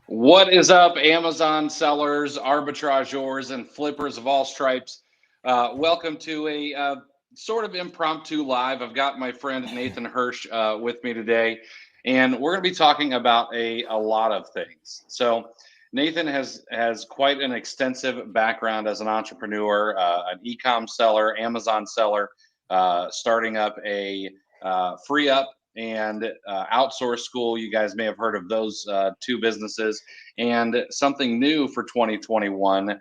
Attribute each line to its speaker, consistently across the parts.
Speaker 1: What is up, Amazon sellers, arbitrageurs, and flippers of all stripes? Welcome to a sort of impromptu live. I've got my friend Nathan Hirsch with me today, and we're going to be talking about a lot of things. So, Nathan has quite an extensive background as an entrepreneur, an e-com seller, Amazon seller, starting up a free up and outsource school. You guys may have heard of those two businesses, and something new for 2021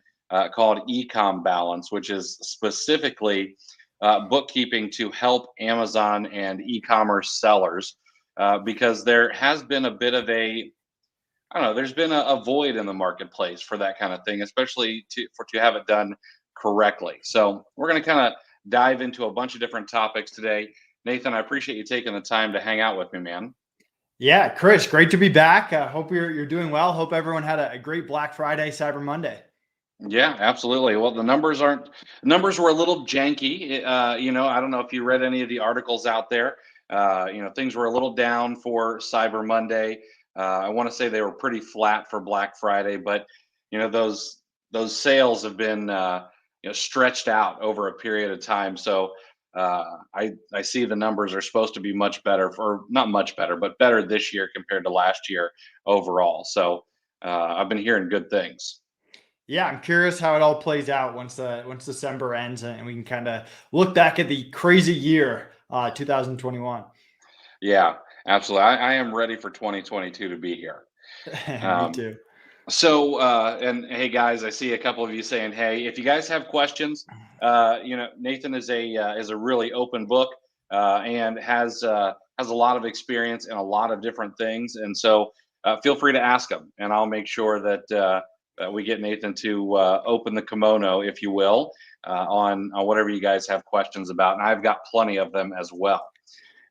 Speaker 1: called EcomBalance, which is specifically bookkeeping to help Amazon and e-commerce sellers, because there has been a bit of a, I don't know, there's been a void in the marketplace for that kind of thing, especially to have it done correctly. So we're going to kind of dive into a bunch of different topics today. Nathan, I appreciate you taking the time to hang out with me, man.
Speaker 2: Yeah, Chris, great to be back. Hope you're doing well. Hope everyone had a great Black Friday, Cyber Monday.
Speaker 1: Yeah, absolutely. Well, the numbers were a little janky. I don't know if you read any of the articles out there. Things were a little down for Cyber Monday. I want to say they were pretty flat for Black Friday, but those sales have been stretched out over a period of time. So I see the numbers are supposed to be much better, or not much better, but better this year compared to last year overall. So I've been hearing good things.
Speaker 2: Yeah, I'm curious how it all plays out once December ends and we can kind of look back at the crazy year, 2021.
Speaker 1: Yeah, absolutely. I am ready for 2022 to be here.
Speaker 2: Me
Speaker 1: Um,
Speaker 2: too.
Speaker 1: and hey guys, I see a couple of you saying, hey, if you guys have questions, Nathan is a really open book, and has a lot of experience in a lot of different things, and so feel free to ask them, and I'll make sure that we get Nathan to open the kimono, if you will, on whatever you guys have questions about, and I've got plenty of them as well.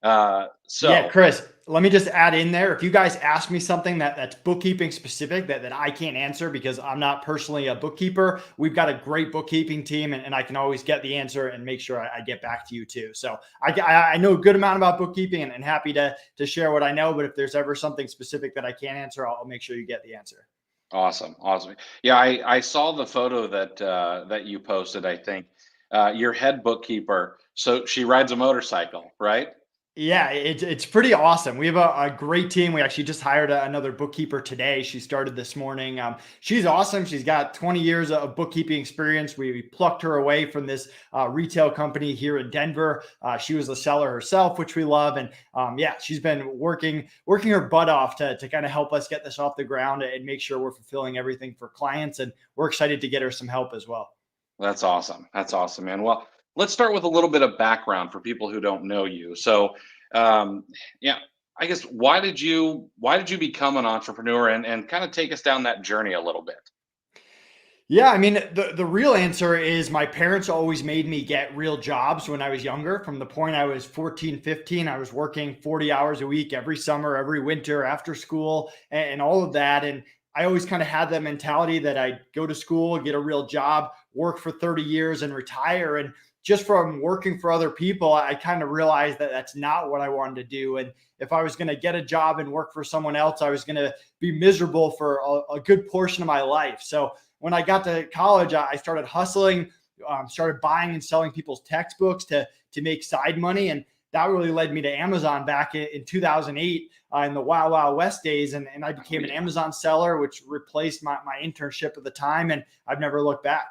Speaker 2: Yeah, Chris, let me just add in there. If you guys ask me something that's bookkeeping specific that I can't answer because I'm not personally a bookkeeper, we've got a great bookkeeping team, and I can always get the answer and make sure I get back to you too. So I know a good amount about bookkeeping and happy to share what I know. But if there's ever something specific that I can't answer, I'll make sure you get the answer.
Speaker 1: Awesome. Yeah, I saw the photo that you posted. I think your head bookkeeper. So she rides a motorcycle, right?
Speaker 2: Yeah, it's pretty awesome. We have a great team. We actually just hired another bookkeeper today. She started this morning. She's awesome. She's got 20 years of bookkeeping experience. We plucked her away from this retail company here in Denver. She was a seller herself, which we love. And yeah, she's been working her butt off to kind of help us get this off the ground and make sure we're fulfilling everything for clients. And we're excited to get her some help as well.
Speaker 1: That's awesome. That's awesome, man. Well, let's start with a little bit of background for people who don't know you. So, um, yeah, I guess why did you become an entrepreneur, and kind of take us down that journey a little bit?
Speaker 2: Yeah, I mean, the real answer is my parents always made me get real jobs when I was younger. From the point I was 14, 15, I was working 40 hours a week every summer, every winter, after school, and all of that. And I always kind of had that mentality that I'd go to school, get a real job, work for 30 years and retire. And just from working for other people, I kind of realized that that's not what I wanted to do. And if I was going to get a job and work for someone else, I was going to be miserable for a good portion of my life. So when I got to college, I started hustling, started buying and selling people's textbooks to make side money. And that really led me to Amazon back in 2008 in the Wild Wild West days. And I became an Amazon seller, which replaced my internship at the time. And I've never looked back.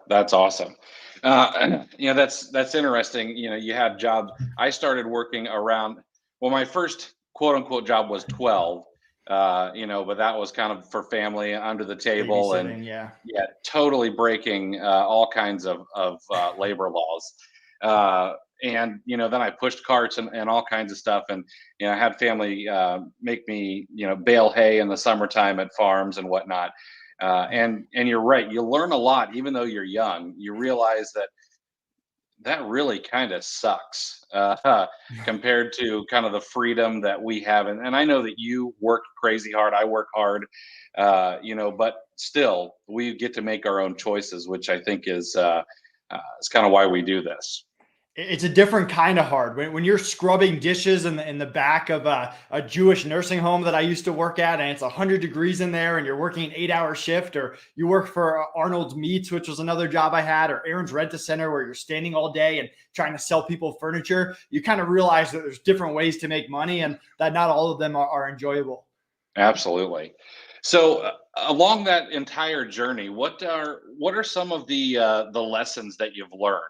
Speaker 1: That's awesome. That's interesting. You had jobs. I started working around. Well, my first quote unquote job was 12. But that was kind of for family under the table, and
Speaker 2: Babysitting, yeah.
Speaker 1: yeah, totally breaking all kinds of labor laws. And then I pushed carts and all kinds of stuff, and I had family make me bale hay in the summertime at farms and whatnot. And you're right, you learn a lot even though you're young. You realize that really kind of sucks compared to kind of the freedom that we have. And I know that you work crazy hard. I work hard, but still, we get to make our own choices, which I think is kind of why we do this.
Speaker 2: It's a different kind of hard. When you're scrubbing dishes in the back of a Jewish nursing home that I used to work at, and it's 100 degrees in there, and you're working an 8-hour shift, or you work for Arnold's Meats, which was another job I had, or Aaron's Rent-A-Center, where you're standing all day and trying to sell people furniture, you kind of realize that there's different ways to make money, and that not all of them are enjoyable.
Speaker 1: Absolutely. So along that entire journey, what are some of the lessons that you've learned?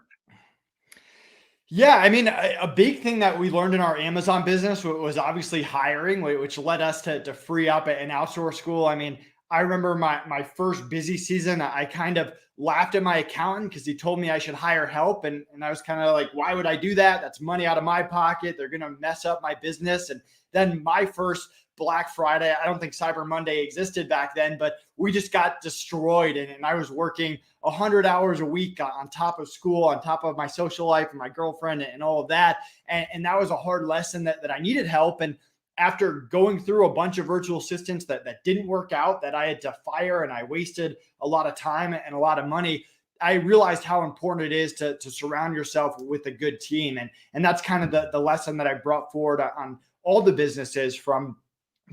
Speaker 2: Yeah, I mean, a big thing that we learned in our Amazon business was obviously hiring, which led us to free up an outsource school. I mean, I remember my first busy season, I kind of laughed at my accountant because he told me I should hire help. And I was kind of like, why would I do that? That's money out of my pocket. They're going to mess up my business. And then my first Black Friday, I don't think Cyber Monday existed back then, but we just got destroyed. And I was working 100 hours a week on top of school, on top of my social life and my girlfriend and all of that. And that was a hard lesson that I needed help. And after going through a bunch of virtual assistants that didn't work out, that I had to fire, and I wasted a lot of time and a lot of money, I realized how important it is to surround yourself with a good team. And that's kind of the lesson that I brought forward on all the businesses, from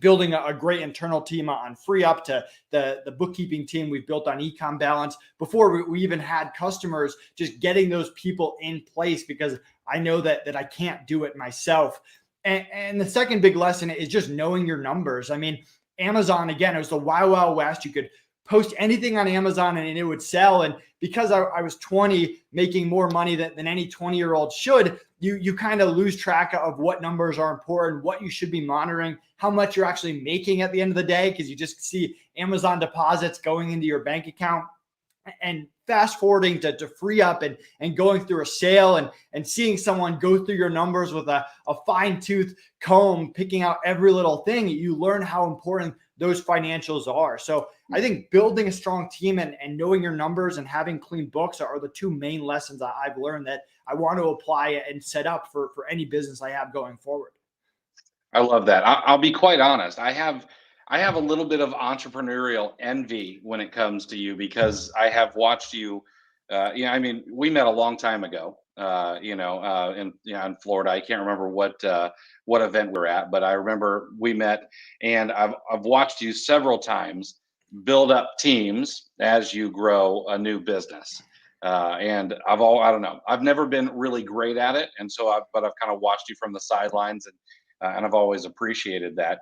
Speaker 2: building a great internal team on FreeUp to the bookkeeping team we've built on EcomBalance. Before we even had customers, just getting those people in place, because I know that I can't do it myself. And the second big lesson is just knowing your numbers. I mean, Amazon, again, it was the wild, wild west. You could post anything on Amazon and it would sell. And because I was 20, making more money than any 20-year-old should, you kind of lose track of what numbers are important, what you should be monitoring, how much you're actually making at the end of the day, because you just see Amazon deposits going into your bank account. And fast forwarding to FreeUp and going through a sale and seeing someone go through your numbers with a fine tooth comb, picking out every little thing, you learn how important those financials are. So I think building a strong team and knowing your numbers and having clean books are the two main lessons I've learned that I want to apply and set up for any business I have going forward.
Speaker 1: I love that. I'll be quite honest. I have a little bit of entrepreneurial envy when it comes to you, because I have watched you. I mean, we met a long time ago. In Florida. I can't remember what event we were at, but I remember we met, and I've watched you several times build up teams as you grow a new business. And I don't know, I've never been really great at it, and but I've kind of watched you from the sidelines, and I've always appreciated that.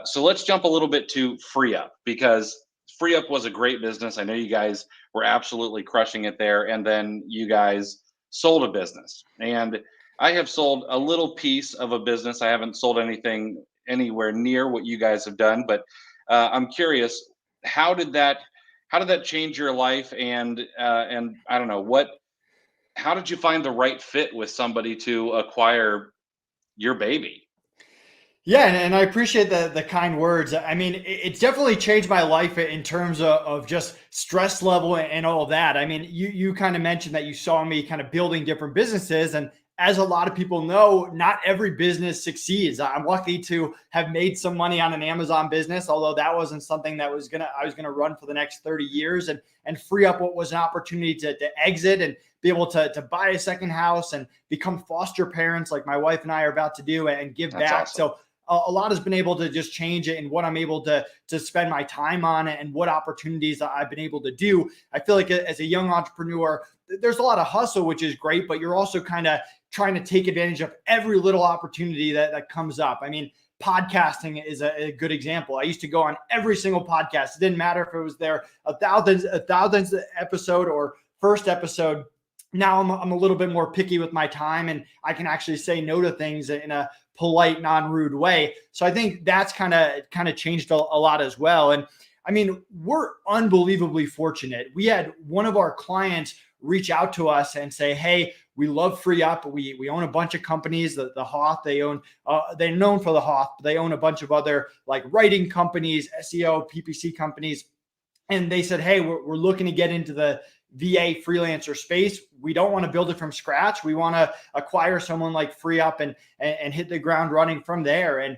Speaker 1: So let's jump a little bit to FreeUp, because FreeUp was a great business. I know you guys were absolutely crushing it there, and then you guys sold a business. And I have sold a little piece of a business. I haven't sold anything anywhere near what you guys have done, but I'm curious, how did that change your life? And I don't know, how did you find the right fit with somebody to acquire your baby?
Speaker 2: Yeah, and I appreciate the kind words. I mean, it's definitely changed my life in terms of just stress level and all that. I mean, you kind of mentioned that you saw me kind of building different businesses, and as a lot of people know, not every business succeeds. I'm lucky to have made some money on an Amazon business, although that wasn't something that I was gonna run for the next 30 years. And free up what was an opportunity to exit and be able to buy a second house and become foster parents, like my wife and I are about to do, and give
Speaker 1: That's
Speaker 2: back.
Speaker 1: awesome.
Speaker 2: So a lot has been able to just change it, and what I'm able to spend my time on, and what opportunities I've been able to do. I feel like as a young entrepreneur, there's a lot of hustle, which is great, but you're also kind of trying to take advantage of every little opportunity that comes up. I mean, podcasting is a good example. I used to go on every single podcast. It didn't matter if it was their a thousandth episode or first episode. Now I'm a little bit more picky with my time, and I can actually say no to things in a polite, non-rude way. So I think that's kind of changed a lot as well. And I mean, we're unbelievably fortunate. We had one of our clients reach out to us and say, "Hey, we love FreeUp. We own a bunch of companies. The Hoth, they're known for the Hoth, but they own a bunch of other like writing companies, SEO, PPC companies." And they said, "Hey, we're looking to get into the VA freelancer space. We don't want to build it from scratch. We want to acquire someone like FreeUp and hit the ground running from there." And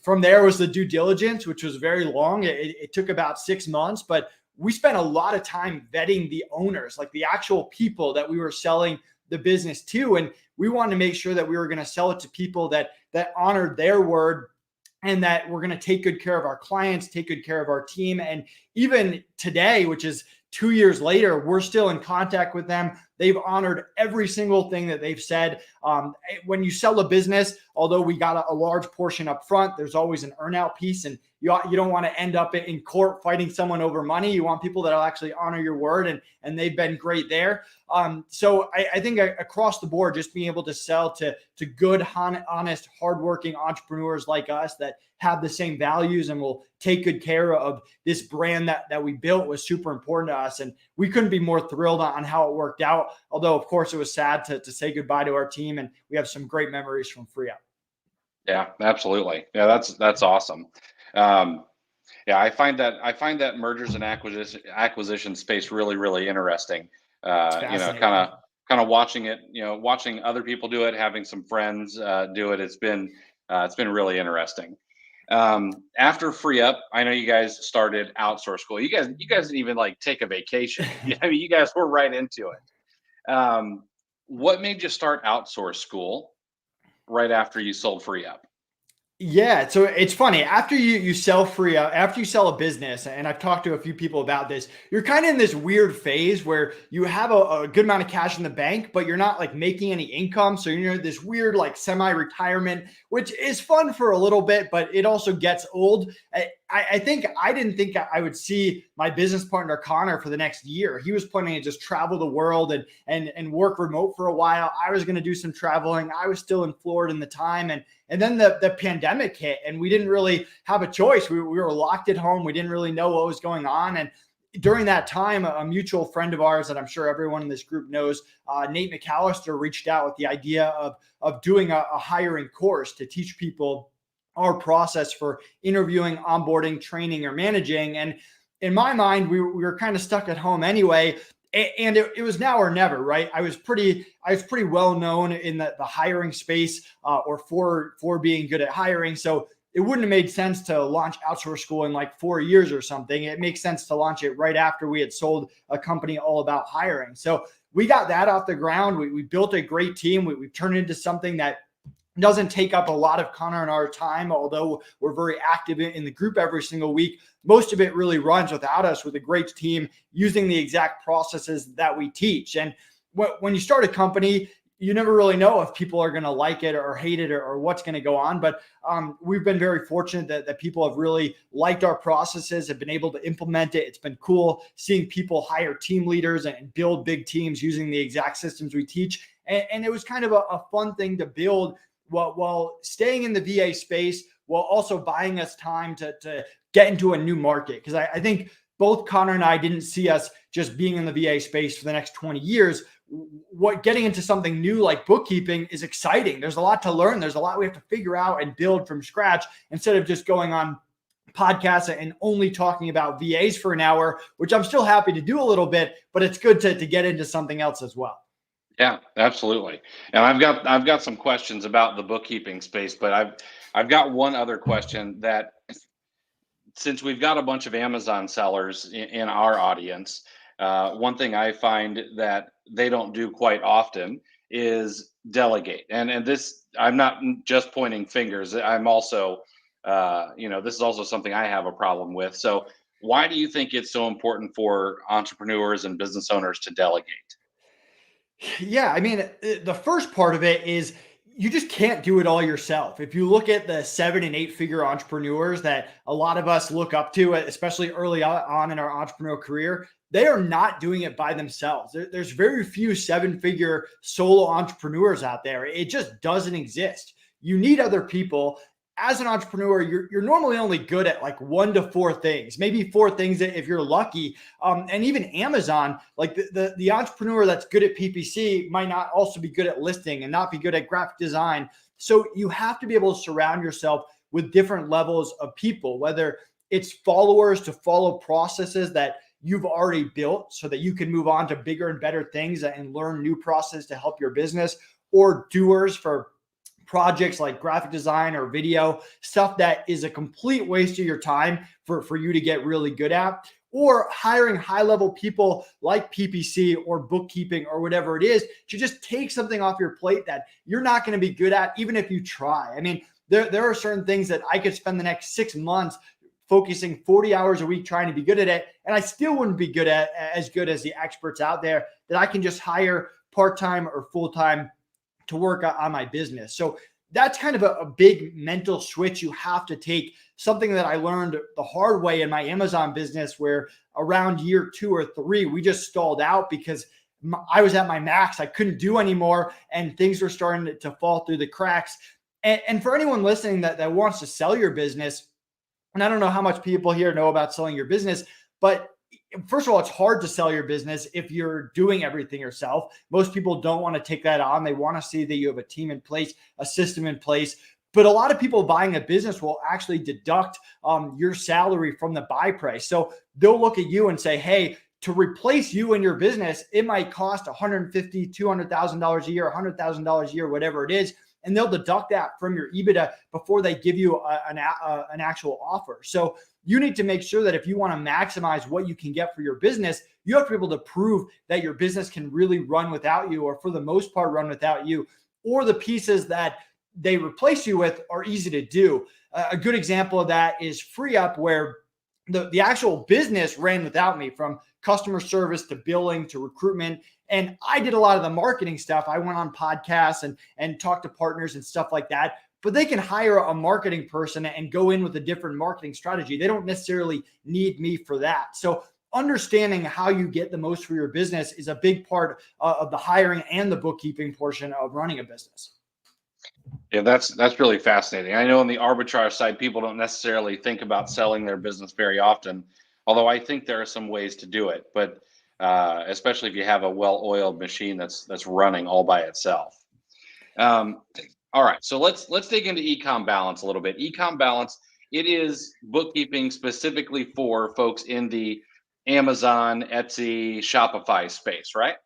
Speaker 2: from there was the due diligence, which was very long. It took about 6 months, but we spent a lot of time vetting the owners, like the actual people that we were selling the business too. And we wanted to make sure that we were going to sell it to people that honored their word, and that we're going to take good care of our clients, take good care of our team. And even today, which is 2 years later, we're still in contact with them. They've honored every single thing that they've said. When you sell a business, although we got a large portion up front, there's always an earnout piece, and you don't want to end up in court fighting someone over money. You want people that will actually honor your word, and they've been great there. So I think across the board, just being able to sell to good, honest, hardworking entrepreneurs like us that have the same values and will take good care of this brand that we built was super important to us. And we couldn't be more thrilled on how it worked out. Although, of course, it was sad to say goodbye to our team, and we have some great memories from FreeUp.
Speaker 1: Yeah, absolutely. Yeah, that's awesome. Yeah, I find that mergers and acquisition space really, really interesting. Kind of watching it, watching other people do it, having some friends do it. It's been really interesting. After FreeUp, I know you guys started Outsource School. You guys didn't even take a vacation. I mean, you guys were right into it. What made you start Outsource School right after you sold FreeUp?
Speaker 2: Yeah, so it's funny. After you sell FreeUp, after you sell a business, and I've talked to a few people about this, you're kind of in this weird phase where you have a good amount of cash in the bank, but you're not making any income. So you're in this weird semi-retirement, which is fun for a little bit, but it also gets old. I didn't think I would see my business partner Connor for the next year. He was planning to just travel the world and work remote for a while. I was going to do some traveling. I was still in Florida in the time, and then the pandemic hit, and we didn't really have a choice. We were locked at home. We didn't really know what was going on. And during that time, a mutual friend of ours that I'm sure everyone in this group knows, Nate McAllister, reached out with the idea of doing a hiring course to teach people our process for interviewing, onboarding, training, or managing. And in my mind, we were kind of stuck at home anyway. And it was now or never, right? I was pretty well known in the hiring space, or for being good at hiring. So it wouldn't have made sense to launch Outsource School in 4 years or something. It makes sense to launch it right after we had sold a company all about hiring. So we got that off the ground. We built a great team. We've turned it into something that doesn't take up a lot of Connor and our time, although we're very active in the group every single week. Most of it really runs without us, with a great team using the exact processes that we teach. And when you start a company, you never really know if people are going to like it or hate it or what's going to go on. But we've been very fortunate that people have really liked our processes, have been able to implement it. It's been cool seeing people hire team leaders and build big teams using the exact systems we teach. And it was kind of a fun thing to build while staying in the VA space, while also buying us time to get into a new market. Because I think both Connor and I didn't see us just being in the VA space for the next 20 years. Getting into something new like bookkeeping is exciting. There's a lot to learn. There's a lot we have to figure out and build from scratch, instead of just going on podcasts and only talking about VAs for an hour, which I'm still happy to do a little bit, but it's good to get into something else as well.
Speaker 1: Yeah, absolutely. And I've got some questions about the bookkeeping space, but I've got one other question that, since we've got a bunch of Amazon sellers in our audience, one thing I find that they don't do quite often is delegate. And this, I'm not just pointing fingers. I'm also, this is also something I have a problem with. So why do you think it's so important for entrepreneurs and business owners to delegate?
Speaker 2: Yeah, I mean, the first part of it is you just can't do it all yourself. If you look at the 7 and 8 figure entrepreneurs that a lot of us look up to, especially early on in our entrepreneurial career, they are not doing it by themselves. There's very few 7-figure solo entrepreneurs out there. It just doesn't exist. You need other people. As an entrepreneur, you're normally only good at 1 to 4 things, maybe 4 things if you're lucky. And even Amazon, the entrepreneur that's good at PPC might not also be good at listing and not be good at graphic design. So you have to be able to surround yourself with different levels of people, whether it's followers to follow processes that you've already built so that you can move on to bigger and better things and learn new processes to help your business, or doers for projects like graphic design or video, stuff that is a complete waste of your time for you to get really good at. or hiring high-level people like PPC or bookkeeping or whatever it is to just take something off your plate that you're not going to be good at, even if you try. I mean, there are certain things that I could spend the next 6 months focusing 40 hours a week trying to be good at it, and I still wouldn't be good at as good as the experts out there that I can just hire part-time or full-time to work on my business. So that's kind of a big mental switch you have to take. Something that I learned the hard way in my Amazon business, where around year 2 or 3, we just stalled out because I was at my max. I couldn't do anymore, and things were starting to fall through the cracks. And for anyone listening that wants to sell your business, and I don't know how much people here know about selling your business, but first of all, it's hard to sell your business if you're doing everything yourself. Most people don't want to take that on. They want to see that you have a team in place, a system in place. But a lot of people buying a business will actually deduct your salary from the buy price. So they'll look at you and say, hey, to replace you in your business, it might cost $150,000, $200,000 a year, $100,000 a year, whatever it is. And they'll deduct that from your EBITDA before they give you an actual offer. So you need to make sure that if you want to maximize what you can get for your business, you have to be able to prove that your business can really run without you, or for the most part, run without you, or the pieces that they replace you with are easy to do. A good example of that is FreeUp, where the actual business ran without me, from customer service to billing to recruitment. And I did a lot of the marketing stuff. I went on podcasts and talked to partners and stuff like that. But they can hire a marketing person and go in with a different marketing strategy. They don't necessarily need me for that. So understanding how you get the most for your business is a big part of the hiring and the bookkeeping portion of running a business.
Speaker 1: Yeah, that's really fascinating. I know on the arbitrage side, people don't necessarily think about selling their business very often, although I think there are some ways to do it. But especially if you have a well-oiled machine that's running all by itself. All right, so let's dig into EcomBalance a little bit. EcomBalance, it is bookkeeping specifically for folks in the Amazon, Etsy, Shopify space, right?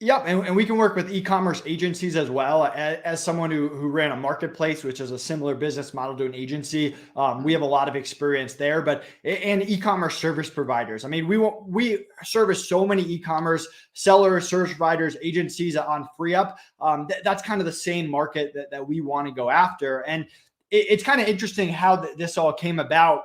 Speaker 2: Yep, and we can work with e-commerce agencies as well. As someone who ran a marketplace, which is a similar business model to an agency, we have a lot of experience there. But and e-commerce service providers. I mean, we service so many e-commerce sellers, service providers, agencies on FreeUp. That's kind of the same market that we want to go after. And it's kind of interesting how this all came about.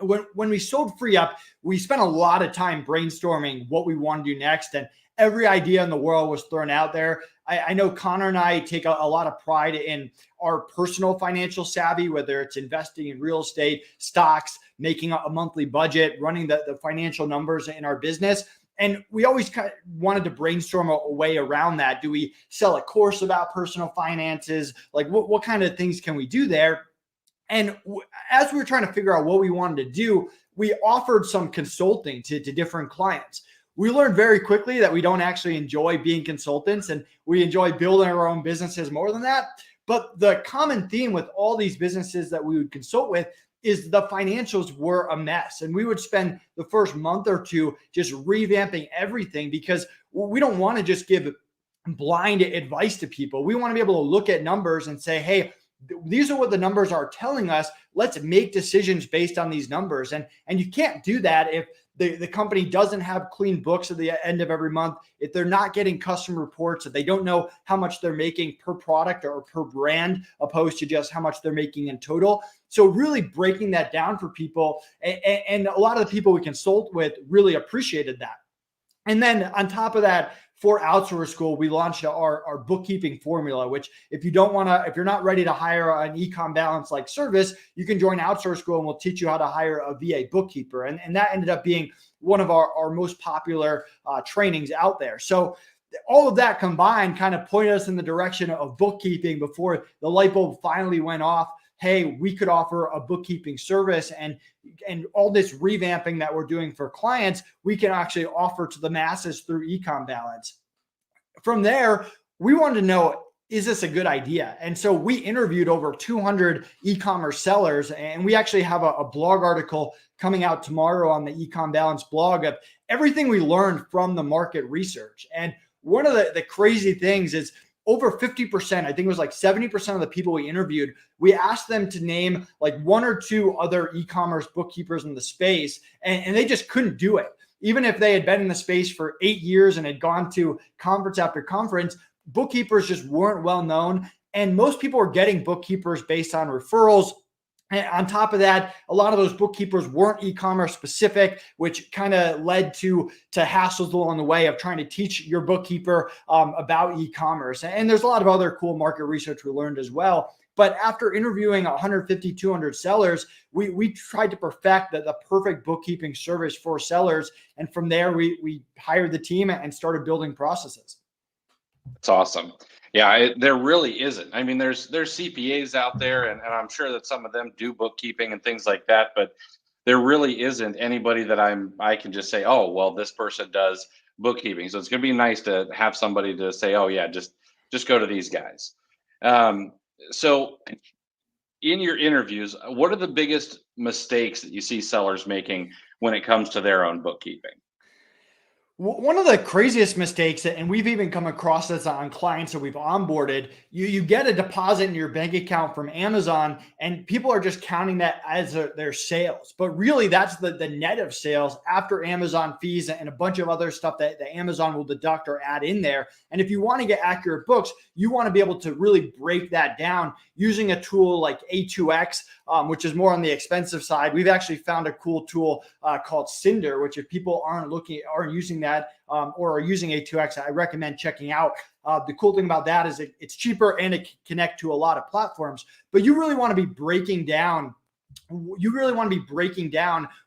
Speaker 2: When we sold FreeUp, we spent a lot of time brainstorming what we want to do next, and every idea in the world was thrown out there. I know Connor and I take a lot of pride in our personal financial savvy, whether it's investing in real estate, stocks, making a monthly budget, running the financial numbers in our business. And we always kind of wanted to brainstorm a way around that. Do we sell a course about personal finances? Like what kind of things can we do there? And as we were trying to figure out what we wanted to do, we offered some consulting to different clients. We learned very quickly that we don't actually enjoy being consultants, and we enjoy building our own businesses more than that. But the common theme with all these businesses that we would consult with is the financials were a mess. And we would spend the first month or two just revamping everything, because we don't want to just give blind advice to people. We want to be able to look at numbers and say, hey, these are what the numbers are telling us. Let's make decisions based on these numbers. And you can't do that if the company doesn't have clean books at the end of every month, if they're not getting customer reports, if they don't know how much they're making per product or per brand, opposed to just how much they're making in total. So really breaking that down for people. And a lot of the people we consult with really appreciated that. And then on top of that, for Outsource School, we launched our bookkeeping formula, which if you're not ready to hire an EcomBalance like service, you can join Outsource School and we'll teach you how to hire a VA bookkeeper. And that ended up being one of our most popular trainings out there. So all of that combined kind of pointed us in the direction of bookkeeping before the light bulb finally went off. Hey, we could offer a bookkeeping service, and all this revamping that we're doing for clients, we can actually offer to the masses through EcomBalance. From there, we wanted to know, is this a good idea? And so we interviewed over 200 e-commerce sellers, and we actually have a blog article coming out tomorrow on the EcomBalance blog of everything we learned from the market research. And one of the crazy things is over 50%, I think it was like 70% of the people we interviewed, we asked them to name like one or two other e-commerce bookkeepers in the space, and they just couldn't do it. Even if they had been in the space for 8 years and had gone to conference after conference, bookkeepers just weren't well known. And most people were getting bookkeepers based on referrals. And on top of that, a lot of those bookkeepers weren't e-commerce specific, which kind of led to hassles along the way of trying to teach your bookkeeper about e-commerce. And there's a lot of other cool market research we learned as well. But after interviewing 150, 200 sellers, we tried to perfect the perfect bookkeeping service for sellers. And from there, we hired the team and started building processes.
Speaker 1: It's awesome. Yeah, there really isn't. I mean, there's CPAs out there, and I'm sure that some of them do bookkeeping and things like that, but there really isn't anybody that I can just say, oh, well, this person does bookkeeping. So it's going to be nice to have somebody to say, oh yeah, just go to these guys. So in your interviews, what are the biggest mistakes that you see sellers making when it comes to their own bookkeeping?
Speaker 2: One of the craziest mistakes, and we've even come across this on clients that we've onboarded, you get a deposit in your bank account from Amazon, and people are just counting that as their sales. But really, that's the net of sales after Amazon fees and a bunch of other stuff that Amazon will deduct or add in there. And if you want to get accurate books, you want to be able to really break that down using a tool like A2X, which is more on the expensive side. We've actually found a cool tool called Cinder, which if people aren't using that or are using A2X, I recommend checking out. The cool thing about that is it's cheaper and it can connect to a lot of platforms. But you really want to be breaking down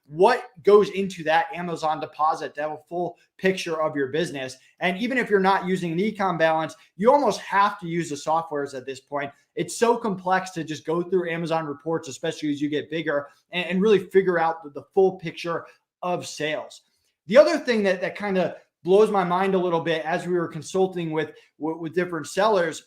Speaker 2: what goes into that Amazon deposit to have a full picture of your business. And even if you're not using an EcomBalance, you almost have to use the softwares at this point. It's so complex to just go through Amazon reports, especially as you get bigger, and really figure out the full picture of sales. The other thing that kind of blows my mind a little bit as we were consulting with different sellers,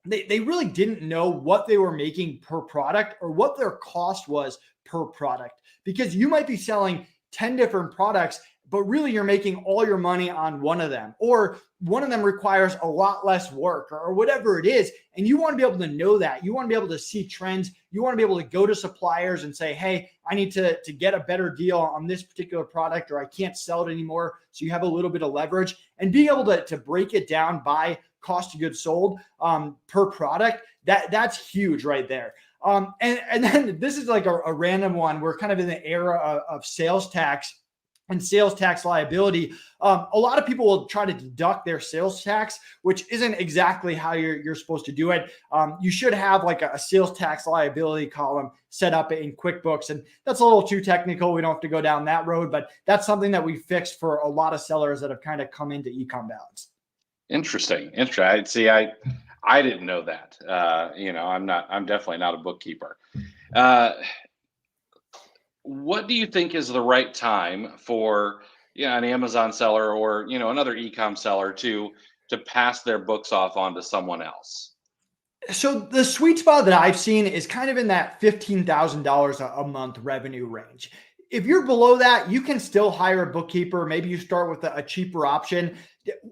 Speaker 2: they really didn't know what they were making per product or what their cost was per product, because you might be selling 10 different products, but really you're making all your money on one of them, or one of them requires a lot less work, or whatever it is. And you want to be able to know that. You want to be able to see trends. You want to be able to go to suppliers and say, hey, I need to get a better deal on this particular product, or I can't sell it anymore. So you have a little bit of leverage, and being able to break it down by cost of goods sold per product. That's huge right there. And then this is like a random one. We're kind of in the era of sales tax and sales tax liability. A lot of people will try to deduct their sales tax, which isn't exactly how you're supposed to do it. You should have like a sales tax liability column set up in QuickBooks. And that's a little too technical. We don't have to go down that road, but that's something that we fixed for a lot of sellers that have kind of come into EcomBalance.
Speaker 1: Interesting. I didn't know that. I'm definitely not a bookkeeper. What do you think is the right time for an Amazon seller or another e-com seller to pass their books off onto someone else?
Speaker 2: So the sweet spot that I've seen is kind of in that $15,000 a month revenue range. If you're below that, you can still hire a bookkeeper. Maybe you start with a cheaper option.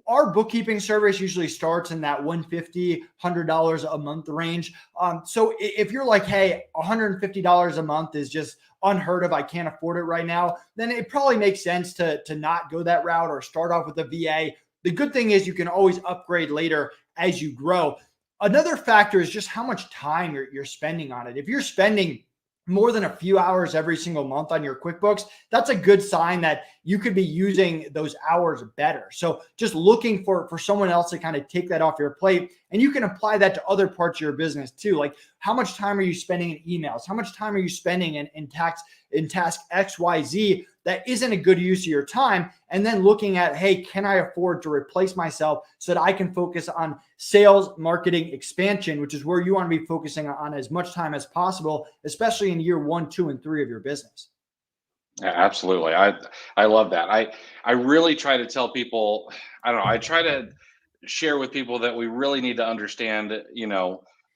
Speaker 2: Our bookkeeping service usually starts in that $150, $100 a month range. So if you're like, hey, $150 a month is just unheard of, I can't afford it right now, then it probably makes sense to not go that route or start off with a VA. The good thing is you can always upgrade later as you grow. Another factor is just how much time you're spending on it. If you're spending more than a few hours every single month on your QuickBooks, that's a good sign that you could be using those hours better. So just looking for someone else to kind of take that off your plate. And you can apply that to other parts of your business too. Like, how much time are you spending in emails? How much time are you spending in task XYZ that isn't a good use of your time? And then looking at, hey, can I afford to replace myself so that I can focus on sales, marketing, expansion, which is where you want to be focusing on as much time as possible, especially in year 1, 2, and 3 of your business.
Speaker 1: Yeah, absolutely. I love that. I really try to tell people, I don't know, I try to share with people that we really need to understand,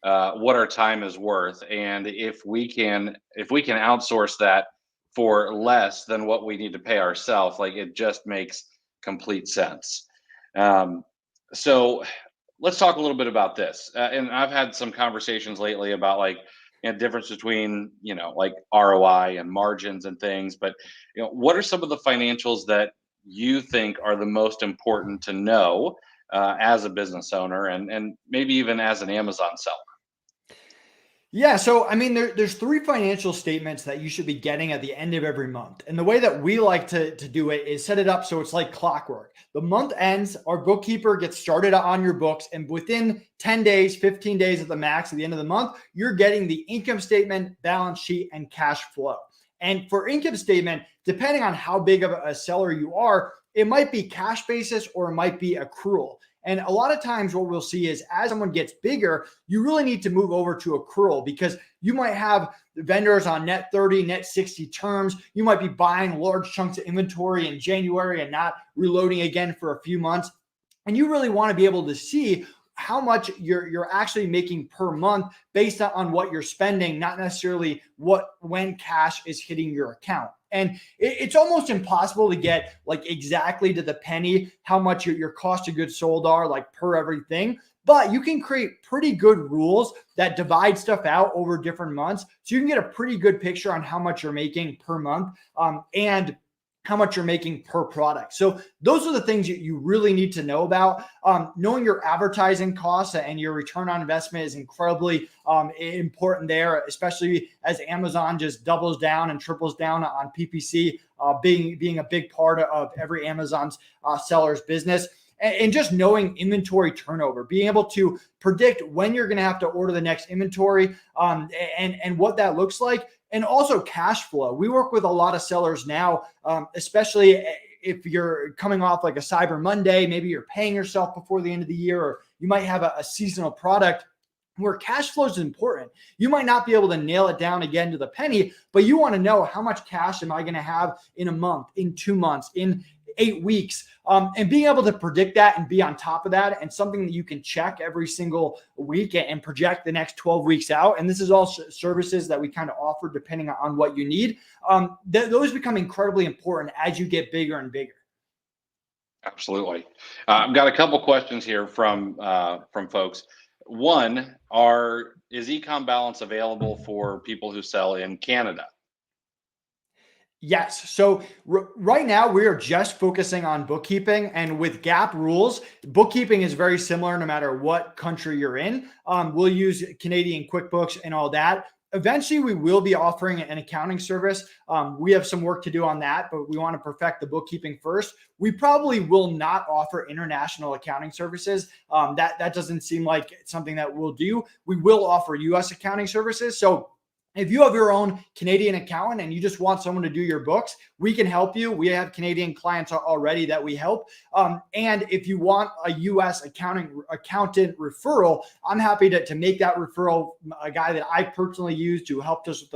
Speaker 1: what our time is worth. And if we can outsource that for less than what we need to pay ourselves, like, it just makes complete sense. So let's talk a little bit about this. And I've had some conversations lately about like, difference between, like ROI and margins and things. But, what are some of the financials that you think are the most important to know as a business owner and maybe even as an Amazon seller?
Speaker 2: Yeah, so I mean, there's three financial statements that you should be getting at the end of every month. And the way that we like to do it is set it up so it's like clockwork. The month ends, our bookkeeper gets started on your books, and within 10 days, 15 days at the max at the end of the month, you're getting the income statement, balance sheet, and cash flow. And for income statement, depending on how big of a seller you are, it might be cash basis or it might be accrual. And a lot of times, what we'll see is as someone gets bigger, you really need to move over to accrual because you might have vendors on net 30, net 60 terms. You might be buying large chunks of inventory in January and not reloading again for a few months. And you really want to be able to see how much you're actually making per month based on what you're spending, not necessarily when cash is hitting your account. And it's almost impossible to get like exactly to the penny how much your cost of goods sold are like per everything. But you can create pretty good rules that divide stuff out over different months. So you can get a pretty good picture on how much you're making per month and how much you're making per product. So those are the things you really need to know about. Knowing your advertising costs and your return on investment is incredibly important there, especially as Amazon just doubles down and triples down on PPC, being a big part of every Amazon's seller's business. And just knowing inventory turnover, being able to predict when you're going to have to order the next inventory and what that looks like. And also cash flow. We work with a lot of sellers now, especially if you're coming off like a Cyber Monday, maybe you're paying yourself before the end of the year, or you might have a seasonal product where cash flow is important. You might not be able to nail it down again to the penny, but you want to know how much cash am I going to have in a month, in 2 months, in 8 weeks, and being able to predict that and be on top of that, and something that you can check every single week and project the next 12 weeks out. And this is all services that we kind of offer depending on what you need. Those become incredibly important as you get bigger and bigger.
Speaker 1: Absolutely. I've got a couple questions here from folks. One, is EcomBalance available for people who sell in Canada?
Speaker 2: Yes. So right now we are just focusing on bookkeeping, and with GAAP rules, bookkeeping is very similar no matter what country you're in. We'll use Canadian QuickBooks and all that. Eventually, we will be offering an accounting service. We have some work to do on that, but we want to perfect the bookkeeping first. We probably will not offer international accounting services. That doesn't seem like something that we'll do. We will offer U.S. accounting services. So if you have your own Canadian accountant and you just want someone to do your books, we can help you. We have Canadian clients already that we help. And if you want a U.S. accountant referral, I'm happy to make that referral. A guy that I personally use to help us with the